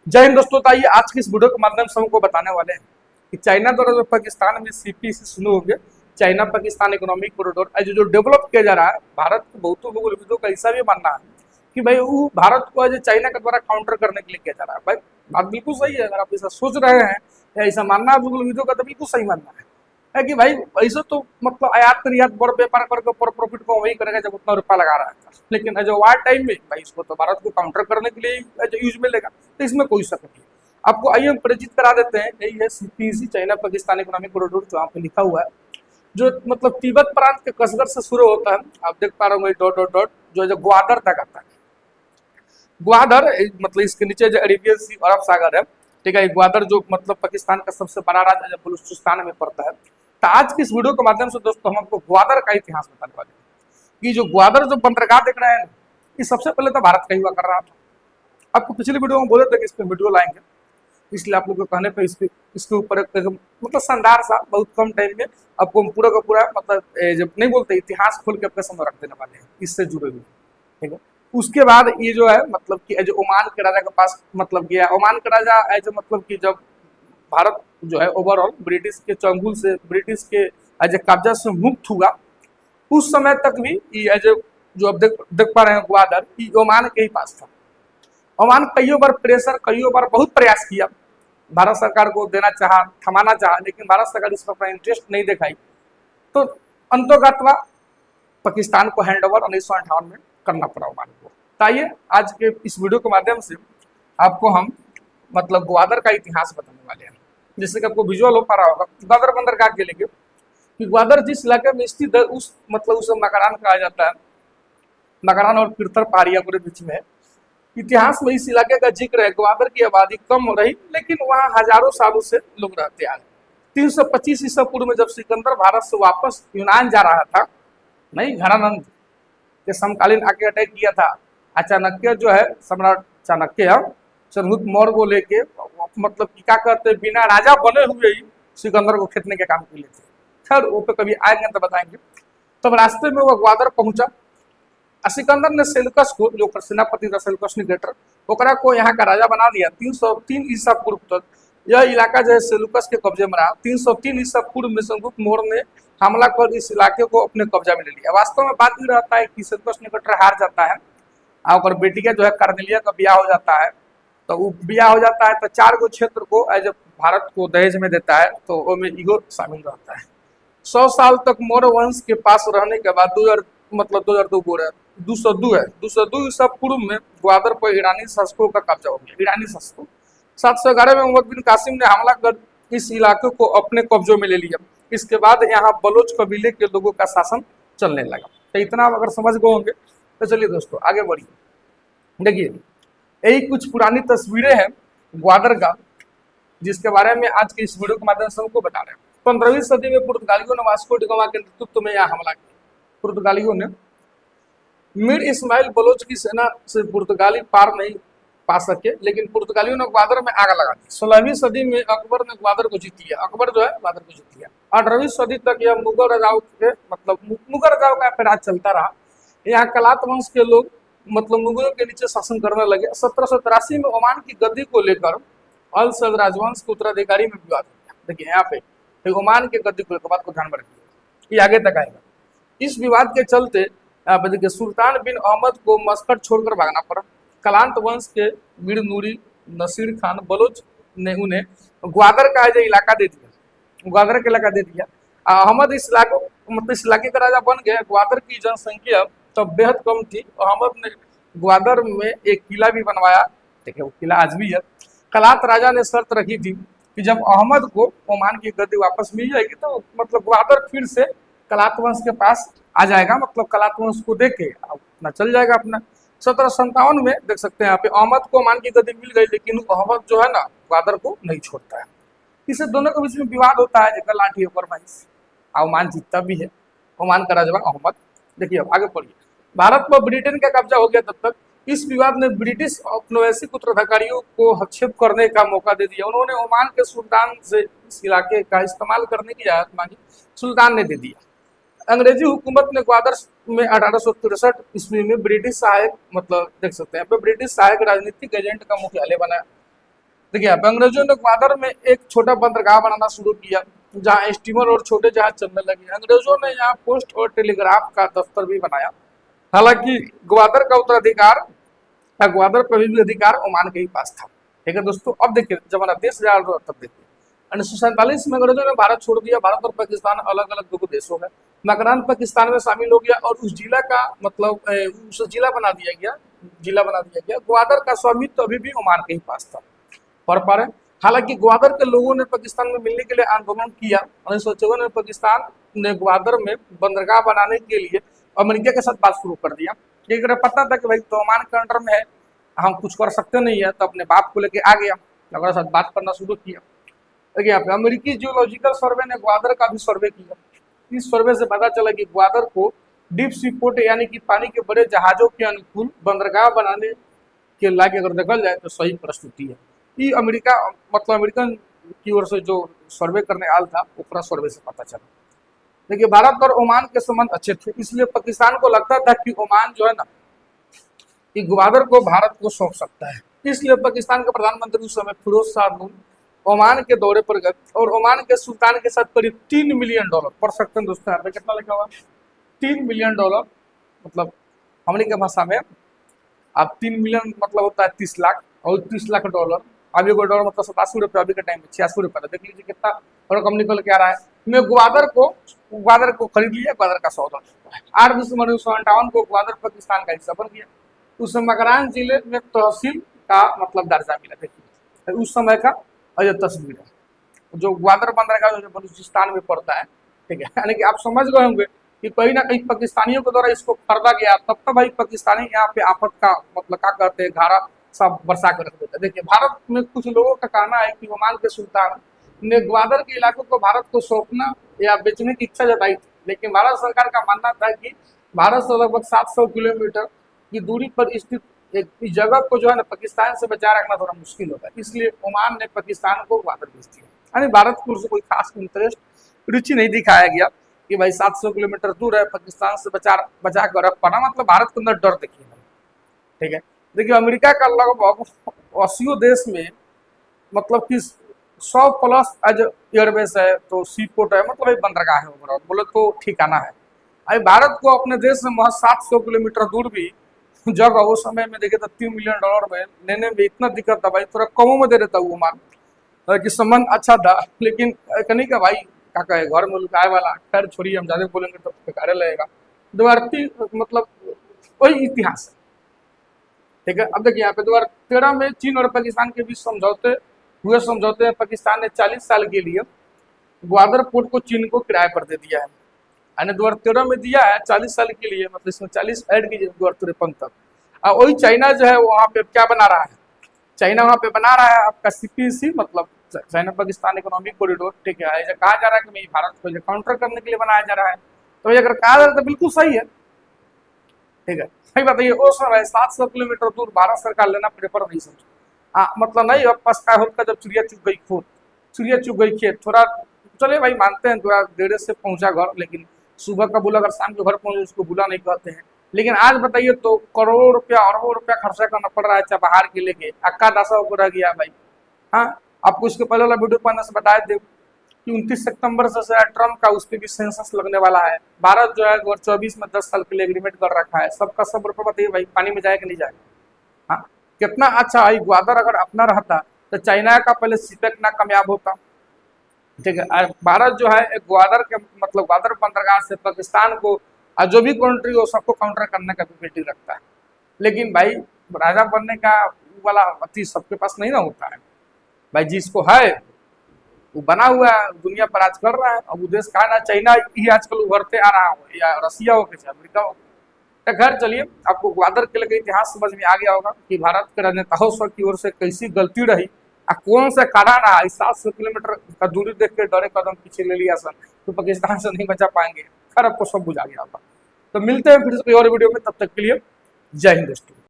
जय हिंद दोस्तों। तो आइए आज की इस वीडियो के माध्यम से हमको बताने वाले हैं कि चाइना द्वारा जो पाकिस्तान में सीपीसी शुरू हो गया, चाइना पाकिस्तान इकोनॉमिक कॉरिडोर जो डेवलप किया जा रहा है। भारत के बहुतों भूगोलविदों का ऐसा भी मानना है कि भाई वो भारत को आज चाइना के द्वारा काउंटर करने के लिए किया जा रहा है। भाई बात बिल्कुल सही है। अगर आप ऐसा सोच रहे हैं या ऐसा मानना है भूगोलविदों का, तो बिल्कुल सही मानना है कि भाई ऐसे तो मतलब आयात निर्यात बड़ व्यापार करके पर प्रॉफिट को वही करेगा जब उतना रुपया लगा रहा था। लेकिन जो वार टाइम में भाई इसको तो भारत को काउंटर करने के लिए यूज में लेगा, तो इसमें कोई शक नहीं है। आपको आइए हम परिचित करा देते हैं। यही है CPC China Pakistan economic corridor, जो यहाँ पे लिखा हुआ है, जो मतलब तिब्बत प्रांत के कसगर से शुरू होता है। आप देख पा रहे होंगे डॉट डॉट डॉट जो ग्वादर तक आता है। ग्वादर मतलब इसके नीचे जो अरेबियन सी अरब सागर है, ठीक है। ग्वादर जो मतलब पाकिस्तान का सबसे बड़ा राज्य है, बलूचिस्तान में पड़ता है। तो आज की इस वीडियो के माध्यम से दोस्तों हम आपको ग्वादर का इतिहास बताने वाले हैं कि जो ग्वादर जो बंदरगाह देख रहे हैं, ये सबसे पहले तो भारत का ही हुआ कर रहा था। आपको पिछली वीडियो में बोले थे कि इस पर वीडियो लाएंगे, इसलिए आप लोग को कहने पर इसके ऊपर मतलब शानदार सा बहुत कम टाइम में आपको हम पूरा का पूरा मतलब जब नहीं बोलते इतिहास खोल के अपने सामने रख देने वाले हैं इससे जुड़े हुए, ठीक है। उसके बाद ये जो है मतलब कि जो ओमान के राजा के पास मतलब गया। ओमान का राजा एज मतलब कि जब भारत जो है ओवरऑल ब्रिटिश के चंगुल से, ब्रिटिश के एज कब्जा से मुक्त हुआ, उस समय तक भी ये एज जो अब देख पा रहे हैं ग्वादर, ये ओमान के ही पास था। ओमान कईयों बार प्रेशर, कईयों बार बहुत प्रयास किया, भारत सरकार को देना चाहा, थमाना चाहा, लेकिन भारत सरकार इस पर अपना इंटरेस्ट नहीं दिखाई। तो अंतोगत्वा पाकिस्तान को हैंड ओवर 1958 में करना पड़ा ओमान को। तो आइए आज के इस वीडियो के माध्यम से आपको हम मतलब ग्वादर का इतिहास बताने वाले हैं, जिससे कि आपको विजुअल हो पा रहा होगा। ग्वादर बंदरगाह के लिए कि ग्वादर जिस इलाके में स्थित है उस मतलब उसे मकरान कहा जाता है। मकरान और पिरथर पहाड़ियों के बीच में है। इतिहास में इस इलाके का जिक्र है। ग्वादर की आबादी कम रही, लेकिन वहाँ हजारों सालों से लोग रहते आए। 325 ईसा पूर्व में जब सिकंदर भारत से वापस यूनान जा रहा था, नहीं घनानंद के समकालीन आके अटैक किया था। चाणक्य जो है सम्राट चाणक्य चंद्रगुप्त मौर्य को लेके मतलब क्या कहते हैं, बिना राजा बने हुए ही सिकंदर को खेतने के काम के लिए थे। खैर वो पे कभी आएंगे तो बताएंगे। तब रास्ते में वो ग्वादर पहुंचा। सिकंदर ने सेल्यूकस को, जो सेनापति था सेल्यूकस निकेटर, ओकरा को यहाँ का राजा बना दिया। 303 ईसा पूर्व तक यह इलाका जो है सेल्यूकस के कब्जे में रहा। 303 ईसा पूर्व में चंद्रगुप्त मौर्य ने हमला कर इस इलाके को अपने कब्जा में ले लिया। वास्तव में बात ये रहता है कि सेल्यूकस निकेटर हार जाता है और बेटी का जो है कार्नेलिया का ब्याह हो जाता है। तो वो ब्याह हो जाता है तो 4 गो क्षेत्र को एज भारत को दहेज में देता है, तो उसमें ईगो शामिल रहता है। 100 साल तक मौर्य वंश के पास रहने के बाद 2002 बोल रहे 202 ईसा पूर्व में ग्वादर पर ईरानी शासकों का कब्जा हो गया। ईरानी शासकों 711 में मोहम्मद बिन कासिम ने हमला कर इस इलाके को अपने कब्जों में ले लिया। इसके बाद यहाँ बलोच कबीले के लोगों का शासन चलने लगा। तो इतना अगर समझ गए होंगे तो चलिए दोस्तों आगे बढ़िए। देखिए यही कुछ पुरानी तस्वीरें हैं ग्वादर का, जिसके बारे में आज के इस वीडियो के माध्यम से हमको बता रहे हैं। 15वीं सदी में पुर्तगालियों ने वास्को डिगामा के नेतृत्व में यहाँ हमला किया। पुर्तगालियों ने मीर इस्माइल बलोच की सेना से पुर्तगाली पार नहीं पा सके, लेकिन पुर्तगालियों ने ग्वादर में आग लगा दी। 16वीं सदी में अकबर ने ग्वादर को जीत लिया। अकबर जो है ग्वादर को जीत लिया। 18वीं सदी तक यह मुगल राजाओं के मतलब मुगल राजाओं का राज चलता रहा। यहाँ कलात वंश के लोग मतलब मुगलों के नीचे शासन करने लगे। 1783 में ओमान की गद्दी को लेकर अल सद राजवंश के उत्तराधिकारी में विवाद हो गया। देखिए यहाँ पे ओमान के गद्दी को लेकर बात को ध्यान में रखिए, ये आगे तक आएगा। इस विवाद के चलते देखिए सुल्तान बिन अहमद को मस्कट छोड़कर भागना पड़ा। कलांत वंश के मीर नूरी नसीर खान बलोच ने उन्हें ग्वादर का जो इलाका दे दिया, ग्वादर का इलाका दे दिया। अहमद इस इलाके मतलब इस इलाके का राजा बन गया। ग्वादर की जनसंख्या तब बेहद कम थी। अहमद ने ग्वादर में एक किला भी बनवाया। देखिए वो किला आज भी है। कलात राजा ने शर्त रखी थी कि जब अहमद को ओमान की गद्दी वापस मिल जाएगी तो मतलब ग्वादर फिर से कलात वंश के पास आ जाएगा, मतलब कलात वंश को देख के अपना चल जाएगा अपना। 1757 में देख सकते हैं यहाँ पे अहमद को ओमान की गद्दी मिल गई, लेकिन अहमद जो है ना ग्वादर को नहीं छोड़ता है। इससे दोनों के बीच में विवाद होता है, जगह लाठी ऊपर माइस ओमान जीतता भी है। ओमान का राजा अहमद। देखिए अब आगे पढ़िए। भारत पर ब्रिटेन का कब्जा हो गया। तब तक इस विवाद ने ब्रिटिश औपनिवेशिक उत्तराधिकारियों को हस्तक्षेप करने का मौका दे दिया। उन्होंने ओमान के सुल्तान से इस इलाके का इस्तेमाल करने की इजाजत मांगी, सुल्तान ने दे दिया। अंग्रेजी हुकूमत ने ग्वादर में 1863 ईस्वी में ब्रिटिश सहायक मतलब देख सकते हैं ब्रिटिश सहायक राजनीतिक एजेंट का मुख्यालय बनाया। देखिए अब अंग्रेजों ने ग्वादर में एक छोटा बंदरगाह बनाना शुरू किया, जहाँ स्टीमर और छोटे जहाज चलने लगे। अंग्रेजों ने यहाँ पोस्ट और टेलीग्राफ का दफ्तर भी बनाया। हालांकि ग्वादर का उत्तराधिकार या ग्वादर पर भी अधिकार ओमान के ही पास था। ठीक है दोस्तों, अब देखिए जब हमारा देश आजाद हुआ तब देखिए 1947 में अंग्रेजों ने भारत छोड़ दिया। भारत और पाकिस्तान अलग अलग दो देश हो गए। मकरान पाकिस्तान में शामिल हो गया और उस जिला का मतलब उस जिला बना दिया गया। ग्वादर का स्वामित्व तो अभी भी ओमान के ही पास था। पढ़ पा रहे हैं। हालांकि ग्वादर के लोगों ने पाकिस्तान में मिलने के लिए आंदोलन किया। 1954 में पाकिस्तान ने ग्वादर में बंदरगाह बनाने के लिए अमेरिका के साथ बात शुरू कर दिया। ये अगर पता था कि भाई तो ओमान के अंडर में है, हम कुछ कर सकते नहीं है, तो अपने बाप को लेके आ गया, अगर साथ बात करना शुरू किया। देखिए यहाँ पे अमेरिकी जियोलॉजिकल सर्वे ने ग्वादर का भी सर्वे किया। इस सर्वे से पता चला कि ग्वादर को डीप सी पोर्ट यानी कि पानी के बड़े जहाजों के अनुकूल बंदरगाह बनाने के लायक अगर देखा जाए तो सही प्रस्तुति है। ये अमेरिका मतलब अमेरिकन की ओर से जो सर्वे करने आल था ओकरा सर्वे से पता चला। देखिए भारत और ओमान के संबंध अच्छे थे, इसलिए पाकिस्तान को लगता था कि ओमान जो है ना कि ग्वादर को भारत को सौंप सकता है। इसलिए पाकिस्तान के प्रधानमंत्री उस समय फिरोज शाह नून ओमान के दौरे पर गए और ओमान के सुल्तान के साथ करीब $3 मिलियन पढ़ सकते हैं दोस्तों। यहाँ पे कितना लिखा हुआ $3 मिलियन, मतलब हमने के भाषा में अब 3 मिलियन मतलब होता है 30 लाख और $30 लाख। अभी को डॉलर मतलब 87 रुपये, अभी के टाइम में 86 रुपये। देख लीजिए कितना रकम निकल के आ रहा है। मैं ग्वादर को खरीद लिया, ग्वादर का सौदा। 8 दिसंबर 1958 को ग्वादर पाकिस्तान का हिस्सा बन गया। उस मकरान जिले में तहसील का मतलब दर्जा मिला। देखिए उस समय का यह तस्वीर है जो ग्वादर बंदरगाह जो बलूचिस्तान में पड़ता है। ठीक है, यानी कि आप समझ गए होंगे कि कहीं ना कहीं पाकिस्तानियों के द्वारा इसको खरीदा गया, तब तक भाई पाकिस्तानी यहाँ पे आफत का मतलब क्या कहते हैं घारा सब बरसा कर रख देता है। देखिए भारत में कुछ लोगों का कहना है कि ओमान के सुल्तान ने ग्वादर के इलाकों को भारत को सौंपना या बेचने की इच्छा जताई थी, लेकिन भारत सरकार का मानना था कि भारत से लगभग 700 किलोमीटर की दूरी पर स्थित एक इस जगह को जो है ना पाकिस्तान से बचा रखना थोड़ा मुश्किल होता है, इसलिए ओमान ने पाकिस्तान को ग्वादर बेच दिया। यानी भारत को उससे कोई खास इंटरेस्ट रुचि नहीं दिखाया गया कि भाई 700 किलोमीटर दूर है, पाकिस्तान से बचा कर रख पाना, मतलब भारत के अंदर डर देखिए। ठीक है, देखिए अमेरिका का लगभग 80 देश में मतलब कि 100 प्लस एज एयरबेस है, तो सी पोर्ट है, मतलब एक बंदरगाह है ओवरऑल बोले तो ठिकाना है। अभी भारत को अपने देश से महज 700 किलोमीटर दूर भी जगह उस समय में देखे तो $3 मिलियन में लेने में इतना दिक्कत था भाई, थोड़ा कमों में दे देता वो मान कि संबंध अच्छा था, लेकिन कहीं का भाई क्या कहे घर में लुकाए वाला। खैर छोड़िए, हम ज्यादा बोलेंगे तो बेकार लगेगा। द्वारती मतलब वही इतिहास है। ठीक है, अब देखिए यहाँ पे 2013 में चीन और पाकिस्तान के बीच समझौते में पाकिस्तान ने 40 साल के लिए ग्वादर पोर्ट को चीन को किराए पर दे दिया है। यानी 2013 में दिया है 40 साल के लिए, मतलब इसमें 40 ऐड कीजिए 2053 तक। और वही चाइना जो है वहाँ पे क्या बना रहा है, चाइना वहाँ पे बना रहा है आपका CPEC, मतलब चाइना पाकिस्तान इकोनॉमिक कॉरिडोर। ठीक है, कहा जा रहा है कि भारत को काउंटर करने के लिए बनाया जा रहा है, तो ये अगर कहा जा रहा है तो बिल्कुल सही है। ठीक है, सही बताइए उस समय 700 किलोमीटर दूर भारत सरकार लेना प्रेफर नहीं समझो। मतलब नहीं अब पछता होता जब चिड़िया चुग गई खेत। थोड़ा चले भाई मानते हैं थोड़ा देर से पहुंचा घर, लेकिन सुबह का बुला अगर शाम के घर पहुंचे उसको बुला नहीं कहते हैं। लेकिन आज बताइए तो करोड़ों रुपया अरबों रुपया खर्चा करना पड़ रहा है चाहे बाहर के लेके, अक्का दासा को रह गया भाई। हाँ, आपको इसके पहले वाला वीडियो पढ़ने से बताए थे कि 29 सितंबर से ट्रम्प का उस पर भी सेंसस लगने वाला है। भारत जो है 2024 में 10 साल के लिए एग्रीमेंट कर रखा है। सबका सब रुपये बताइए भाई पानी में जाए कि नहीं जाए। हाँ, कितना अच्छा है ग्वादर अगर अपना रहता तो चाइना का पहले सीपेक ना कामयाब होता। ठीक है, भारत जो है एक ग्वादर के मतलब ग्वादर बंदरगाह से पाकिस्तान को जो भी कंट्री हो सबको काउंटर करने का कैपेबिलिटी रखता है। लेकिन भाई राजा बनने का वाला अति सबके पास नहीं ना होता है भाई, जिसको है वो बना हुआ है, दुनिया पर आज कर रहा है। अब वो देश कहा ना चाइना ही आजकल उभरते आ रहा हो या रसिया हो कि अमेरिका हो। तो खैर चलिए, आपको ग्वादर किले का इतिहास समझ में आ गया होगा कि भारत के राजनेताओं सब की ओर से कैसी गलती रही, कौन सा कारण रहा। 700 किलोमीटर का दूरी देख के डरे कदम पीछे ले लिया सर, तो पाकिस्तान से नहीं बचा पाएंगे। खैर आपको सब बुझा गया होगा। तो मिलते हैं फिर से कोई और वीडियो में, तब तक के लिए जय हिंद दोस्तों।